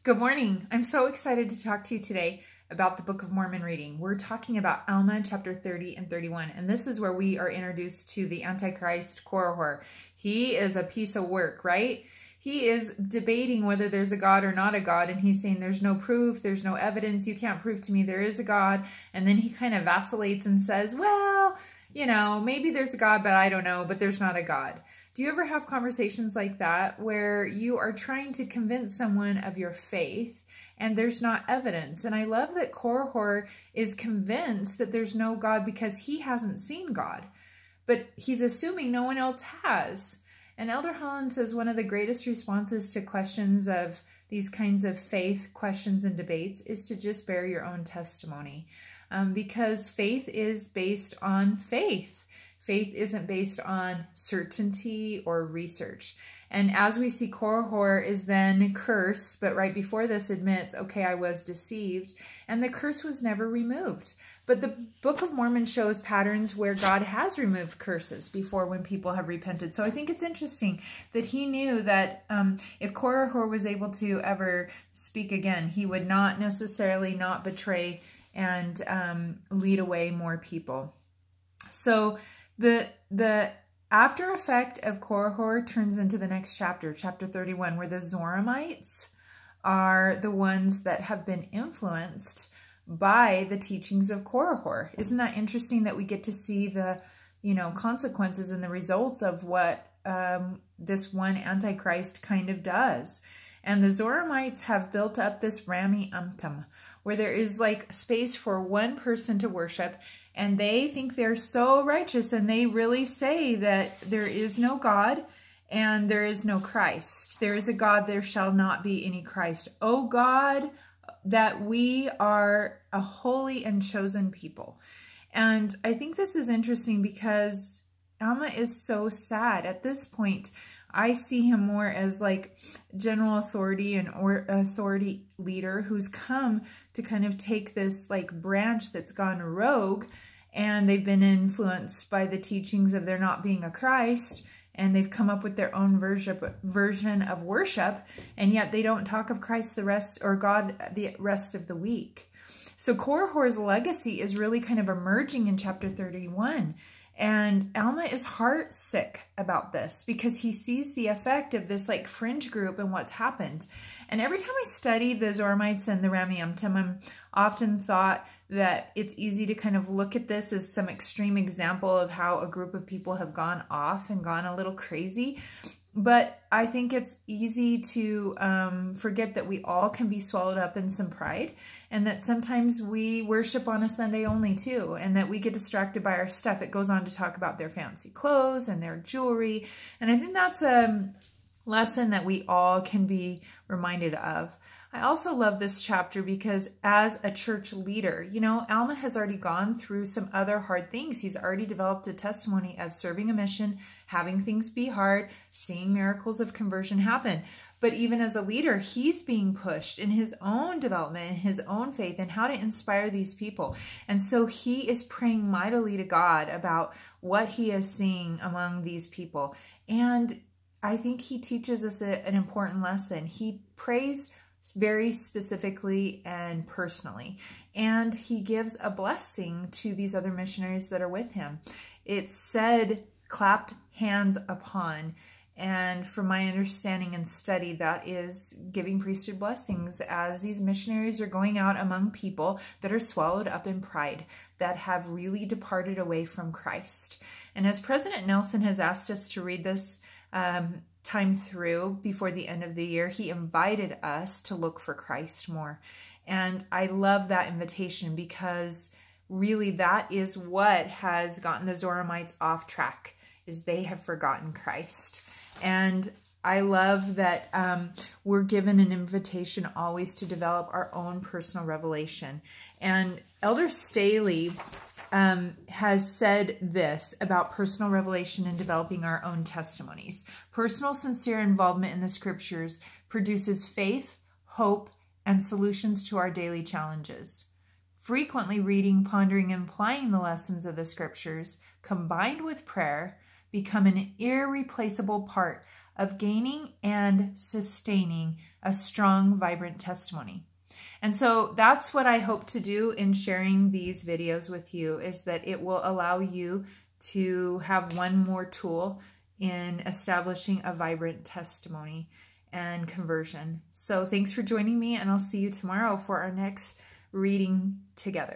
Good morning. I'm so excited to talk to you today about the Book of Mormon reading. We're talking about Alma chapter 30 and 31, and this is where we are introduced to the Antichrist Korihor. He is a piece of work, right? He is debating whether there's a God or not a God, and he's saying there's no proof, there's no evidence, you can't prove to me there is a God. And then he kind of vacillates and says, well, maybe there's a God, but I don't know, but there's not a God. Do you ever have conversations like that where you are trying to convince someone of your faith and there's not evidence? And I love that Korihor is convinced that there's no God because he hasn't seen God, but he's assuming no one else has. And Elder Holland says one of the greatest responses to questions of these kinds of faith questions and debates is to just bear your own testimony, because faith is based on faith. Faith isn't based on certainty or research. And as we see, Korihor is then cursed, but right before this admits, okay, I was deceived, and the curse was never removed. But the Book of Mormon shows patterns where God has removed curses before when people have repented. So I think it's interesting that he knew that if Korihor was able to ever speak again, he would not necessarily not betray and lead away more people. So the after effect of Korihor turns into the next chapter, chapter 31, where the Zoramites are the ones that have been influenced by the teachings of Korihor. Isn't that interesting that we get to see the, consequences and the results of what this one Antichrist kind of does? And the Zoramites have built up this Rami Umtum, where there is like space for one person to worship, and they think they're so righteous, and they really say that there is no God and there is no Christ. There is a God, there shall not be any Christ. Oh God, that we are a holy and chosen people. And I think this is interesting because Alma is so sad. At this point, I see him more as like general authority and authority leader who's come to kind of take this like branch that's gone rogue, and they've been influenced by the teachings of there not being a Christ, and they've come up with their own version of worship, and yet they don't talk of Christ the rest, or God the rest of the week. So Korihor's legacy is really kind of emerging in chapter 31. And Alma is heartsick about this because he sees the effect of this like fringe group and what's happened. And every time I study the Zoramites and the Rami Umtum, I'm often thought that it's easy to kind of look at this as some extreme example of how a group of people have gone off and gone a little crazy. But I think it's easy to forget that we all can be swallowed up in some pride, and that sometimes we worship on a Sunday only too, and that we get distracted by our stuff. It goes on to talk about their fancy clothes and their jewelry. And I think that's a lesson that we all can be reminded of. I also love this chapter because as a church leader, Alma has already gone through some other hard things. He's already developed a testimony of serving a mission, having things be hard, seeing miracles of conversion happen. But even as a leader, he's being pushed in his own development, in his own faith, and how to inspire these people. And so he is praying mightily to God about what he is seeing among these people. And I think he teaches us an important lesson. He prays very specifically and personally, and he gives a blessing to these other missionaries that are with him. It's said, clapped hands upon, and from my understanding and study, that is giving priesthood blessings as these missionaries are going out among people that are swallowed up in pride, that have really departed away from Christ. And as President Nelson has asked us to read this time through before the end of the year, he invited us to look for Christ more. And I love that invitation because really that is what has gotten the Zoramites off track, is they have forgotten Christ. And I love that we're given an invitation always to develop our own personal revelation. And Elder Staley has said this about personal revelation and developing our own testimonies. Personal, sincere involvement in the scriptures produces faith, hope, and solutions to our daily challenges. Frequently reading, pondering, and applying the lessons of the scriptures, combined with prayer, become an irreplaceable part of gaining and sustaining a strong, vibrant testimony. And so that's what I hope to do in sharing these videos with you, is that it will allow you to have one more tool in establishing a vibrant testimony and conversion. So thanks for joining me, and I'll see you tomorrow for our next reading together.